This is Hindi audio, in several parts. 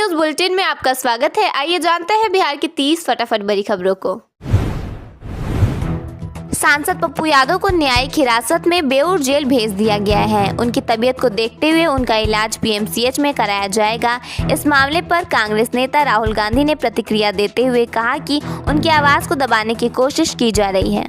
न्यूज बुलेटिन में आपका स्वागत है। आइए जानते हैं बिहार की 30 फटाफट बड़ी खबरों को। सांसद पप्पू यादव को न्यायिक हिरासत में बेऊर जेल भेज दिया गया है। उनकी तबीयत को देखते हुए उनका इलाज पीएमसीएच में कराया जाएगा। इस मामले पर कांग्रेस नेता राहुल गांधी ने प्रतिक्रिया देते हुए कहा कि उनकी आवाज को दबाने की कोशिश की जा रही है।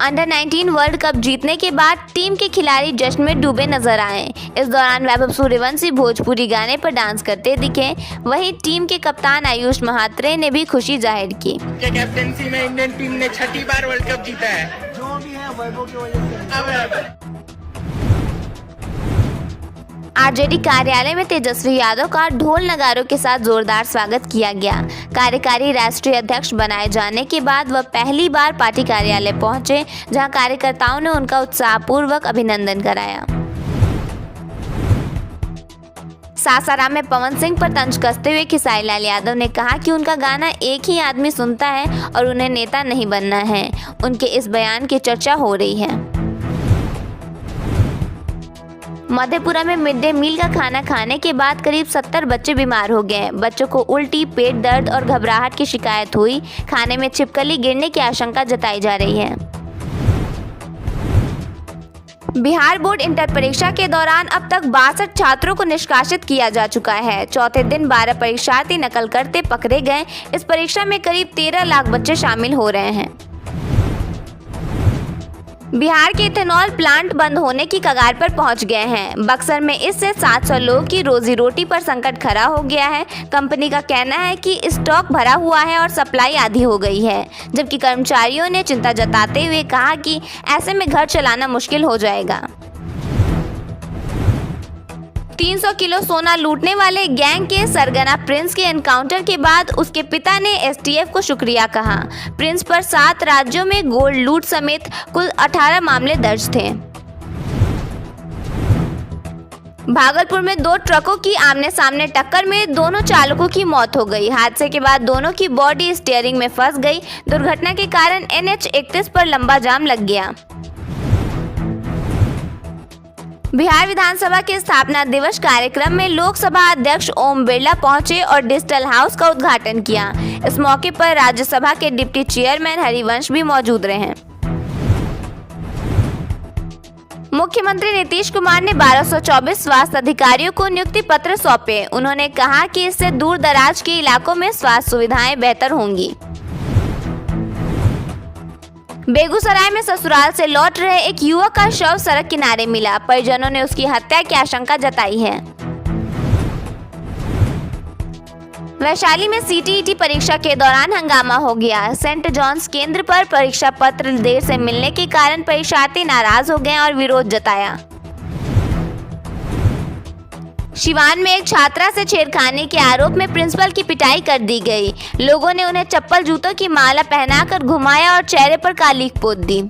अंडर 19 वर्ल्ड कप जीतने के बाद टीम के खिलाड़ी जश्न में डूबे नजर आए। इस दौरान वैभव सूर्यवंशी भोजपुरी गाने पर डांस करते दिखे। वहीं टीम के कप्तान आयुष महात्रे ने भी खुशी जाहिर की। कैप्टेंसी में इंडियन टीम ने 6ठी बार वर्ल्ड कप जीता है। जो भी है वैभव की वजह से। आरजेडी कार्यालय में तेजस्वी यादव का ढोल नगारों के साथ जोरदार स्वागत किया गया। कार्यकारी राष्ट्रीय अध्यक्ष बनाए जाने के बाद वह पहली बार पार्टी कार्यालय पहुंचे, जहां कार्यकर्ताओं ने उनका उत्साहपूर्वक अभिनंदन कराया। सासाराम में पवन सिंह पर तंज कसते हुए खेसारी लाल यादव ने कहा कि उनका गाना एक ही आदमी सुनता है और उन्हें नेता नहीं बनना है। उनके इस बयान की चर्चा हो रही है। मधेपुरा में मिड डे मील का खाना खाने के बाद करीब 70 बच्चे बीमार हो गए। बच्चों को उल्टी, पेट दर्द और घबराहट की शिकायत हुई। खाने में छिपकली गिरने की आशंका जताई जा रही है। बिहार बोर्ड इंटर परीक्षा के दौरान अब तक 62 छात्रों को निष्कासित किया जा चुका है। चौथे दिन 12 परीक्षार्थी नकल करते पकड़े गए। इस परीक्षा में करीब 13 लाख बच्चे शामिल हो रहे हैं। बिहार के इथेनॉल प्लांट बंद होने की कगार पर पहुंच गए हैं। बक्सर में इससे 700 लोगों की रोजी रोटी पर संकट खड़ा हो गया है। कंपनी का कहना है कि स्टॉक भरा हुआ है और सप्लाई आधी हो गई है, जबकि कर्मचारियों ने चिंता जताते हुए कहा कि ऐसे में घर चलाना मुश्किल हो जाएगा। 300 किलो सोना लूटने वाले गैंग के सरगना प्रिंस के एनकाउंटर के बाद उसके पिता ने एसटीएफ को शुक्रिया कहा। प्रिंस पर 7 राज्यों में गोल्ड लूट समेत कुल 18 मामले दर्ज थे। भागलपुर में 2 ट्रकों की आमने सामने टक्कर में दोनों चालकों की मौत हो गई। हादसे के बाद दोनों की बॉडी स्टीयरिंग में फंस गई। दुर्घटना के कारण NH 31 पर लंबा जाम लग गया। बिहार विधानसभा के स्थापना दिवस कार्यक्रम में लोकसभा अध्यक्ष ओम बिरला पहुंचे और डिजिटल हाउस का उद्घाटन किया। इस मौके पर राज्यसभा के डिप्टी चेयरमैन हरिवंश भी मौजूद रहे। मुख्यमंत्री नीतीश कुमार ने 1224 स्वास्थ्य अधिकारियों को नियुक्ति पत्र सौंपे। उन्होंने कहा कि इससे दूर दराज के इलाकों में स्वास्थ्य सुविधाएं बेहतर होंगी। बेगूसराय में ससुराल से लौट रहे एक युवक का शव सड़क किनारे मिला। परिजनों ने उसकी हत्या की आशंका जताई है। वैशाली में सीटीईटी परीक्षा के दौरान हंगामा हो गया। सेंट जॉन्स केंद्र पर परीक्षा पत्र देर से मिलने के कारण परीक्षार्थी नाराज हो गए और विरोध जताया। सिवान में एक छात्रा से छेड़खानी के आरोप में प्रिंसिपल की पिटाई कर दी गई। लोगों ने उन्हें चप्पल जूतों की माला पहनाकर घुमाया और चेहरे पर कालीख पोत दी।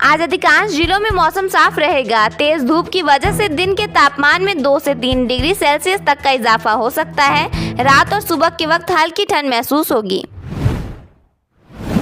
आज अधिकांश जिलों में मौसम साफ रहेगा। तेज धूप की वजह से दिन के तापमान में 2 से 3 डिग्री सेल्सियस तक का इजाफा हो सकता है। रात और सुबह के वक्त हल्की ठंड महसूस होगी।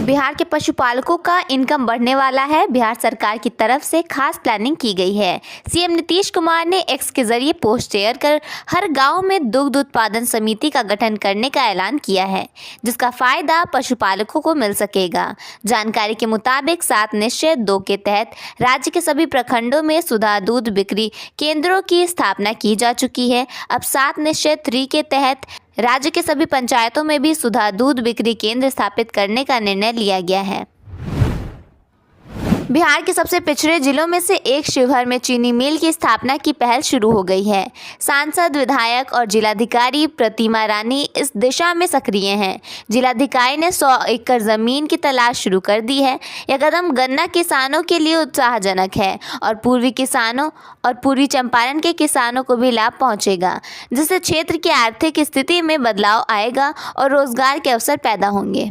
बिहार के पशुपालकों का इनकम बढ़ने वाला है। बिहार सरकार की तरफ से खास प्लानिंग की गई है। सीएम नीतीश कुमार ने एक्स के जरिए पोस्ट शेयर कर हर गांव में दुग्ध उत्पादन समिति का गठन करने का ऐलान किया है, जिसका फायदा पशुपालकों को मिल सकेगा। जानकारी के मुताबिक 7 निश्चय 2 के तहत राज्य के सभी प्रखंडों में सुधा दूध बिक्री केंद्रों की स्थापना की जा चुकी है। अब 7 निश्चय 3 के तहत राज्य के सभी पंचायतों में भी सुधा दूध बिक्री केंद्र स्थापित करने का निर्णय लिया गया है। बिहार के सबसे पिछड़े जिलों में से एक शिवहर में चीनी मिल की स्थापना की पहल शुरू हो गई है। सांसद, विधायक और जिलाधिकारी प्रतिमा रानी इस दिशा में सक्रिय हैं। जिलाधिकारी ने 100 एकड़ जमीन की तलाश शुरू कर दी है। यह कदम गन्ना किसानों के लिए उत्साहजनक है और पूर्वी किसानों और पूर्वी चंपारण के किसानों को भी लाभ पहुंचेगा, जिससे क्षेत्र की आर्थिक स्थिति में बदलाव आएगा और रोजगार के अवसर पैदा होंगे।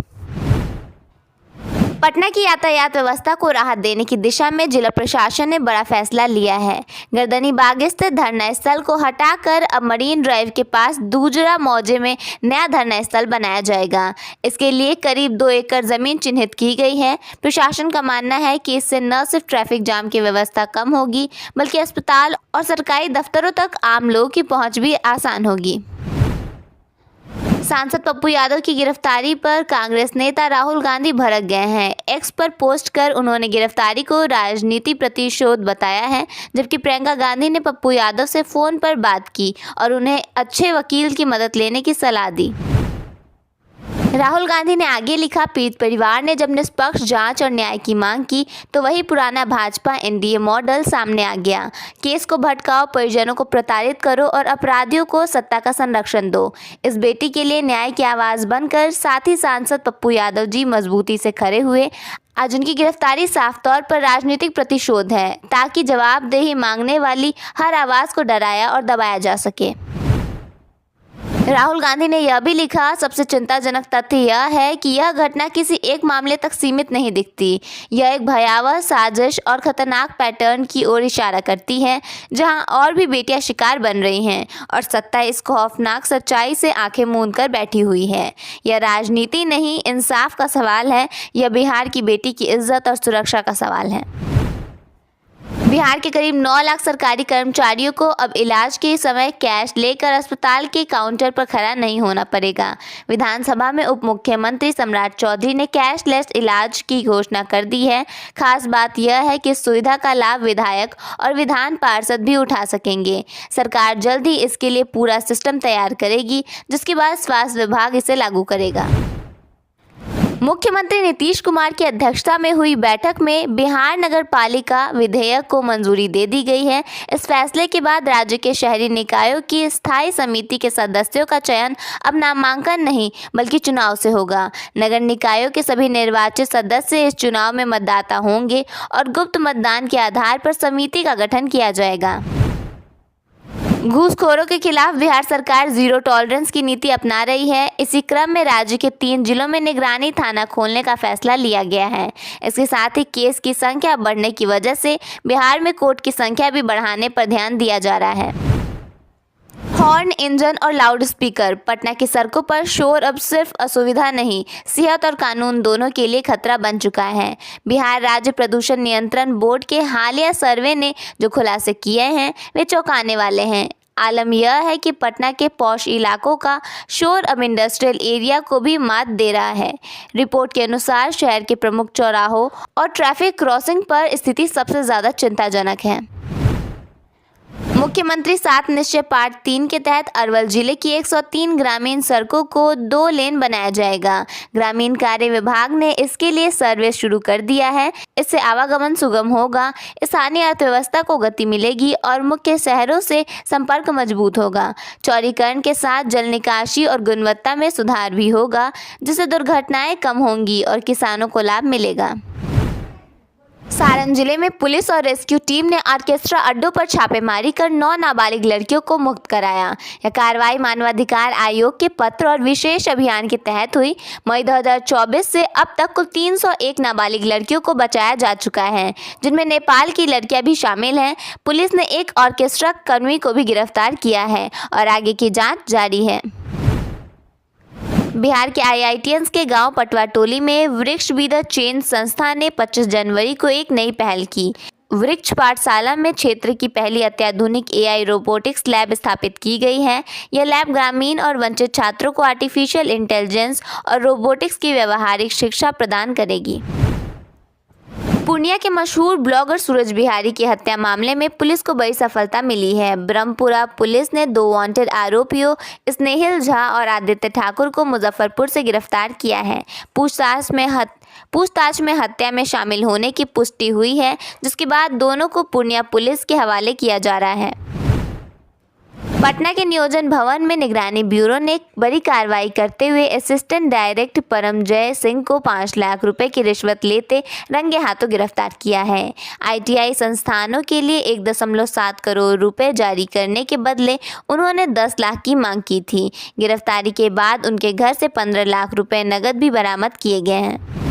पटना की यातायात व्यवस्था को राहत देने की दिशा में जिला प्रशासन ने बड़ा फैसला लिया है। गर्दनी बाग स्थित धरना स्थल को हटाकर अब मरीन ड्राइव के पास दूजरा मौजे में नया धरना स्थल बनाया जाएगा। इसके लिए करीब 2 एकड़ जमीन चिन्हित की गई है। प्रशासन का मानना है कि इससे न सिर्फ ट्रैफिक जाम की व्यवस्था कम होगी, बल्कि अस्पताल और सरकारी दफ्तरों तक आम लोगों की पहुंच भी आसान होगी। सांसद पप्पू यादव की गिरफ्तारी पर कांग्रेस नेता राहुल गांधी भड़क गए हैं। एक्स पर पोस्ट कर उन्होंने गिरफ्तारी को राजनीति प्रतिशोध बताया है, जबकि प्रियंका गांधी ने पप्पू यादव से फोन पर बात की और उन्हें अच्छे वकील की मदद लेने की सलाह दी। राहुल गांधी ने आगे लिखा, पीड़ित परिवार ने जब निष्पक्ष जांच और न्याय की मांग की तो वही पुराना भाजपा एनडीए मॉडल सामने आ गया। केस को भटकाओ, परिजनों को प्रताड़ित करो और अपराधियों को सत्ता का संरक्षण दो। इस बेटी के लिए न्याय की आवाज़ बनकर साथ ही सांसद पप्पू यादव जी मजबूती से खड़े हुए। आज उनकी गिरफ्तारी साफ तौर पर राजनीतिक प्रतिशोध है, ताकि जवाबदेही मांगने वाली हर आवाज़ को डराया और दबाया जा सके। राहुल गांधी ने यह भी लिखा, सबसे चिंताजनक तथ्य यह है कि यह घटना किसी एक मामले तक सीमित नहीं दिखती। यह एक भयावह साजिश और खतरनाक पैटर्न की ओर इशारा करती है, जहां और भी बेटियां शिकार बन रही हैं और सत्ता इस खौफनाक सच्चाई से आंखें मूंद कर बैठी हुई है। यह राजनीति नहीं, इंसाफ का सवाल है। यह बिहार की बेटी की इज्जत और सुरक्षा का सवाल है। बिहार के करीब 9 लाख सरकारी कर्मचारियों को अब इलाज के समय कैश लेकर अस्पताल के काउंटर पर खड़ा नहीं होना पड़ेगा। विधानसभा में उप मुख्यमंत्री सम्राट चौधरी ने कैशलेस इलाज की घोषणा कर दी है। खास बात यह है कि इस सुविधा का लाभ विधायक और विधान पार्षद भी उठा सकेंगे। सरकार जल्द ही इसके लिए पूरा सिस्टम तैयार करेगी, जिसके बाद स्वास्थ्य विभाग इसे लागू करेगा। मुख्यमंत्री नीतीश कुमार की अध्यक्षता में हुई बैठक में बिहार नगर पालिका विधेयक को मंजूरी दे दी गई है। इस फैसले के बाद राज्य के शहरी निकायों की स्थायी समिति के सदस्यों का चयन अब नामांकन नहीं बल्कि चुनाव से होगा। नगर निकायों के सभी निर्वाचित सदस्य इस चुनाव में मतदाता होंगे और गुप्त मतदान के आधार पर समिति का गठन किया जाएगा। घूसखोरों के खिलाफ बिहार सरकार जीरो टॉलरेंस की नीति अपना रही है। इसी क्रम में राज्य के 3 जिलों में निगरानी थाना खोलने का फैसला लिया गया है। इसके साथ ही केस की संख्या बढ़ने की वजह से बिहार में कोर्ट की संख्या भी बढ़ाने पर ध्यान दिया जा रहा है। हॉर्न, इंजन और लाउड स्पीकर। पटना की सड़कों पर शोर अब सिर्फ असुविधा नहीं, सेहत और कानून दोनों के लिए खतरा बन चुका है। बिहार राज्य प्रदूषण नियंत्रण बोर्ड के हालिया सर्वे ने जो खुलासे किए हैं वे चौंकाने वाले हैं। आलम यह है कि पटना के पॉश इलाकों का शोर अब इंडस्ट्रियल एरिया को भी मात दे रहा है। रिपोर्ट के अनुसार शहर के प्रमुख चौराहों और ट्रैफिक क्रॉसिंग पर स्थिति सबसे ज़्यादा चिंताजनक है। मुख्यमंत्री 7 निश्चय पार्ट 3 के तहत अरवल जिले की 103 ग्रामीण सड़कों को 2 लेन बनाया जाएगा। ग्रामीण कार्य विभाग ने इसके लिए सर्वे शुरू कर दिया है। इससे आवागमन सुगम होगा, स्थानीय अर्थव्यवस्था को गति मिलेगी और मुख्य शहरों से संपर्क मजबूत होगा। चौड़ीकरण के साथ जल निकासी और गुणवत्ता में सुधार भी होगा, जिससे दुर्घटनाएं कम होंगी और किसानों को लाभ मिलेगा। सारण जिले में पुलिस और रेस्क्यू टीम ने ऑर्केस्ट्रा अड्डों पर छापेमारी कर 9 नाबालिग लड़कियों को मुक्त कराया। यह कार्रवाई मानवाधिकार आयोग के पत्र और विशेष अभियान के तहत हुई। मई 2024 से अब तक कुल 301 नाबालिग लड़कियों को बचाया जा चुका है, जिनमें नेपाल की लड़कियां भी शामिल हैं। पुलिस ने एक ऑर्केस्ट्रा कर्मी को भी गिरफ्तार किया है और आगे की जाँच जारी है। बिहार के IITians के गांव पटवा टोली में वृक्ष बी द चेंज संस्था ने 25 जनवरी को एक नई पहल की। वृक्ष पाठशाला में क्षेत्र की पहली अत्याधुनिक AI रोबोटिक्स लैब स्थापित की गई है। यह लैब ग्रामीण और वंचित छात्रों को आर्टिफिशियल इंटेलिजेंस और रोबोटिक्स की व्यवहारिक शिक्षा प्रदान करेगी। पूर्णिया के मशहूर ब्लॉगर सूरज बिहारी की हत्या मामले में पुलिस को बड़ी सफलता मिली है। ब्रह्मपुरा पुलिस ने 2 वांटेड आरोपियों स्नेहिल झा और आदित्य ठाकुर को मुजफ्फरपुर से गिरफ्तार किया है। पूछताछ में हत्या में शामिल होने की पुष्टि हुई है, जिसके बाद दोनों को पूर्णिया पुलिस के हवाले किया जा रहा है। पटना के नियोजन भवन में निगरानी ब्यूरो ने बड़ी कार्रवाई करते हुए असिस्टेंट डायरेक्टर परमजय सिंह को 5 लाख रुपए की रिश्वत लेते रंगे हाथों गिरफ्तार किया है। ITI संस्थानों के लिए 1.7 करोड़ रुपए जारी करने के बदले उन्होंने 10 लाख की मांग की थी। गिरफ्तारी के बाद उनके घर से 15 लाख रुपए नकद भी बरामद किए गए हैं।